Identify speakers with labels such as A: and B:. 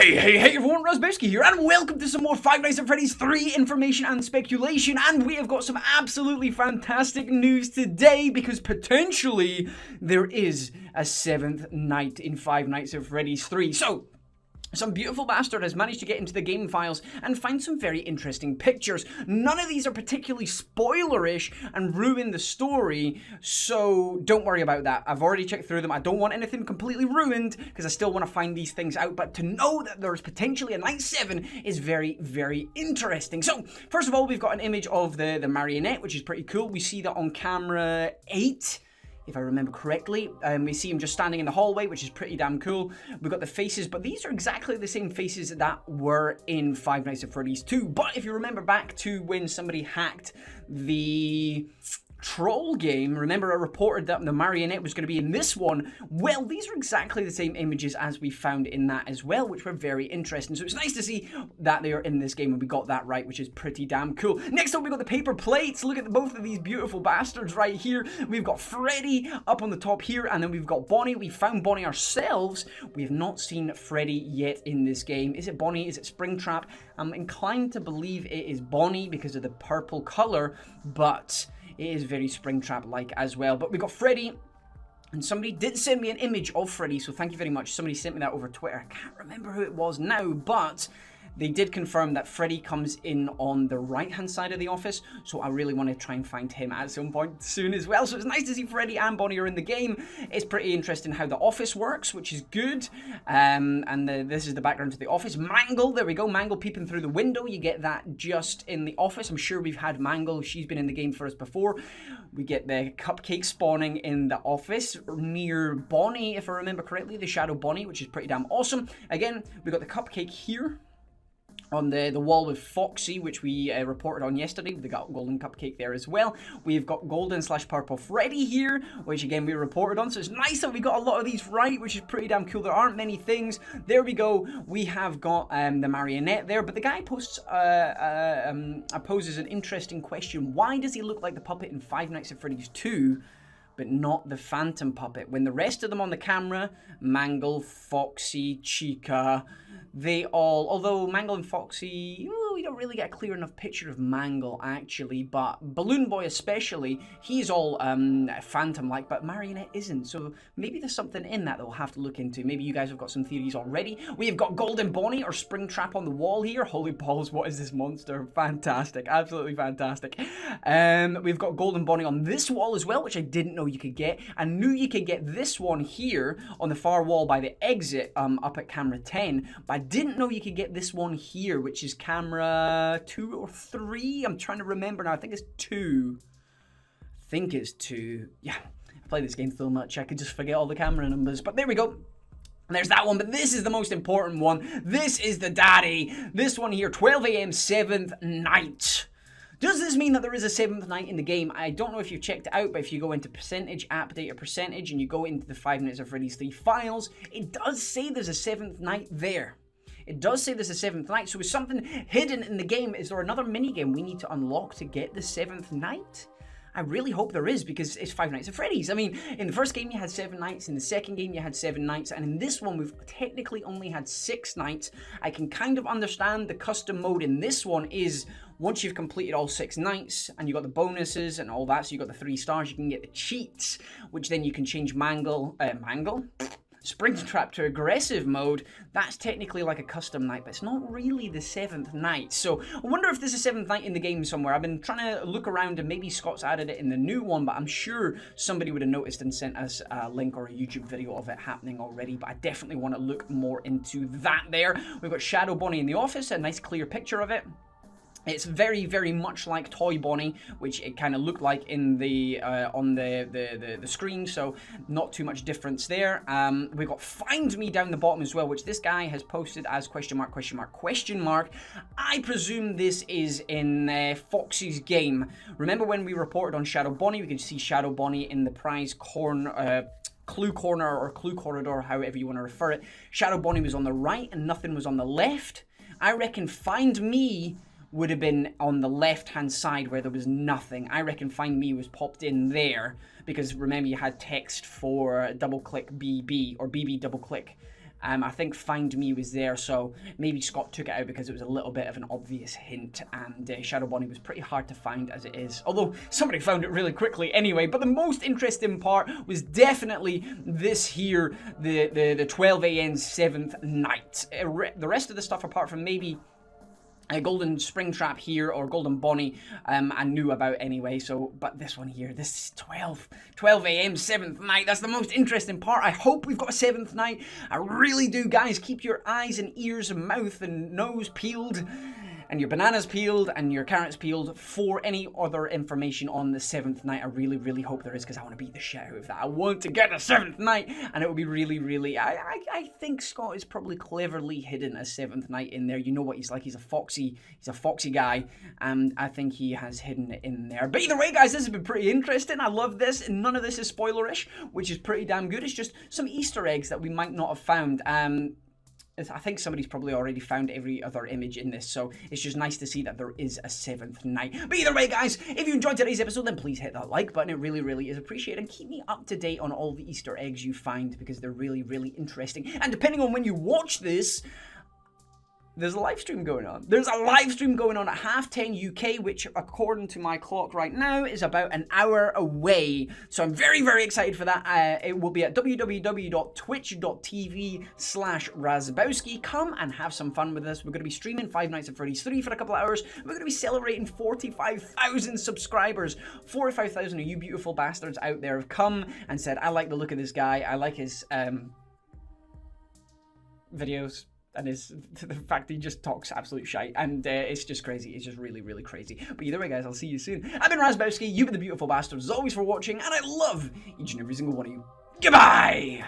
A: Hey everyone, Razbowski here, and welcome to some more Five Nights at Freddy's 3 information and speculation, and we have got some absolutely fantastic news today, because potentially there is a 7th night in Five Nights at Freddy's 3. So, some beautiful bastard has managed to get into the game files and find some very interesting pictures. None of these are particularly spoilerish and ruin the story, so don't worry about that. I've already checked through them. I don't want anything completely ruined because I still want to find these things out, but to know that there's potentially a Night 7 is very, very interesting. So, first of all, we've got an image of the marionette, which is pretty cool. We see that on camera 8. If I remember correctly. We see him just standing in the hallway, which is pretty damn cool. We've got the faces, but these are exactly the same faces that were in Five Nights at Freddy's 2. But if you remember back to when somebody hacked the Troll game, remember I reported that the marionette was going to be in this one? Well, these are exactly the same images as we found in that as well, which were very interesting. So it's nice to see that they are in this game and we got that right, which is pretty damn cool. Next up, we got the paper plates. Look at both of these beautiful bastards right here. We've got Freddy up on the top here, and then we've got Bonnie. We found Bonnie ourselves. We have not seen Freddy yet in this game. Is it Bonnie? Is it Springtrap? I'm inclined to believe it is Bonnie because of the purple color, but it is very Springtrap-like as well. But we got Freddy, and somebody did send me an image of Freddy, so thank you very much. Somebody sent me that over Twitter. I can't remember who it was now, but they did confirm that Freddy comes in on the right-hand side of the office, so I really want to try and find him at some point soon as well. So it's nice to see Freddy and Bonnie are in the game. It's pretty interesting how the office works, which is good. This is the background to the office. Mangle, there we go. Mangle peeping through the window. You get that just in the office. I'm sure we've had Mangle. She's been in the game for us before. We get the cupcake spawning in the office near Bonnie, if I remember correctly, the Shadow Bonnie, which is pretty damn awesome. Again, we got the cupcake here on the wall with Foxy, which we reported on yesterday. We got golden cupcake there as well. We've got golden / purple Freddy here, which again we reported on. So it's nice that we got a lot of these right, which is pretty damn cool. There aren't many things. There we go. We have got the marionette there, but the guy poses an interesting question. Why does he look like the puppet in Five Nights at Freddy's 2? But not the Phantom puppet, when the rest of them on the camera, Mangle, Foxy, Chica, they all, although Mangle and Foxy, we don't really get a clear enough picture of Mangle actually, but Balloon Boy especially, he's all Phantom-like, but Marionette isn't, so maybe there's something in that we'll have to look into. Maybe you guys have got some theories already. We've got Golden Bonnie or Springtrap on the wall here. Holy balls, what is this monster? Fantastic, absolutely fantastic. We've got Golden Bonnie on this wall as well, which I didn't know you could get. I knew you could get this one here on the far wall by the exit up at camera 10, but I didn't know you could get this one here, which is camera 2 or 3. I'm trying to remember now. I think it's 2. I think it's 2. Yeah, I play this game so much I could just forget all the camera numbers, but there we go. There's that one, but this is the most important one. This is the daddy. This one here, 12 AM 7th night. Does this mean that there is a 7th night in the game? I don't know if you've checked it out, but if you go into percentage, app data percentage, and you go into the Five Nights at Freddy's 3 files, it does say there's a 7th night there. It does say there's a 7th night, so is something hidden in the game? Is there another minigame we need to unlock to get the 7th night? I really hope there is, because it's Five Nights at Freddy's. I mean, in the first game you had 7 nights, in the second game you had 7 nights, and in this one we've technically only had 6 nights. I can kind of understand the custom mode in this one is once you've completed all 6 nights and you got the bonuses and all that, so you got the 3 stars, you can get the cheats, which then you can change Springtrap to aggressive mode. That's technically like a custom night, but it's not really the 7th night. So I wonder if there's a 7th night in the game somewhere. I've been trying to look around, and maybe Scott's added it in the new one, but I'm sure somebody would have noticed and sent us a link or a YouTube video of it happening already. But I definitely want to look more into that there. We've got Shadow Bonnie in the office, a nice clear picture of it. It's very, very much like Toy Bonnie, which it kind of looked like in the on the screen, so not too much difference there. We've got Find Me down the bottom as well, which this guy has posted as question mark, question mark, question mark. I presume this is in Foxy's game. Remember when we reported on Shadow Bonnie, we could see Shadow Bonnie in the prize corner, clue corner or clue corridor, however you want to refer it. Shadow Bonnie was on the right and nothing was on the left. I reckon Find Me would have been on the left-hand side where there was nothing. I reckon Find Me was popped in there because remember you had text for double-click BB or BB double-click I think Find Me was there, so maybe Scott took it out because it was a little bit of an obvious hint, and Shadow Bonnie was pretty hard to find as it is, although somebody found it really quickly anyway. But the most interesting part was definitely this here, the 12 a.m. 7th night. The rest of the stuff, apart from maybe a Golden Springtrap here or Golden Bonnie, I knew about anyway. So, but this one here, this is 12 a.m. 7th night. That's the most interesting part. I hope we've got a 7th night. I really do, guys. Keep your eyes and ears and mouth and nose peeled, and your bananas peeled, and your carrots peeled for any other information on the 7th night. I really, really hope there is, because I want to beat the shit out of that. I want to get a 7th night, and it would be really, really... I think Scott is probably cleverly hidden a 7th night in there. You know what he's like. He's a foxy guy, and I think he has hidden it in there. But either way, guys, this has been pretty interesting. I love this, and none of this is spoilerish, which is pretty damn good. It's just some Easter eggs that we might not have found. I think somebody's probably already found every other image in this, so it's just nice to see that there is a 7th night. But either way, guys, if you enjoyed today's episode, then please hit that like button. It really, really is appreciated. And keep me up to date on all the Easter eggs you find, because they're really, really interesting. And depending on when you watch this, there's a live stream going on. There's a live stream going on at 10:30 UK, which, according to my clock right now, is about an hour away. So I'm very, very excited for that. It will be at www.twitch.tv/Razbowski. Come and have some fun with us. We're going to be streaming Five Nights at Freddy's 3 for a couple of hours. We're going to be celebrating 45,000 subscribers. 45,000 of you beautiful bastards out there have come and said, I like the look of this guy. I like his videos. And the fact he just talks absolute shite, and it's just crazy. It's just really, really crazy. But either way, guys, I'll see you soon. I've been Razbowski. You've been the beautiful bastards, as always, for watching, and I love each and every single one of you. Goodbye!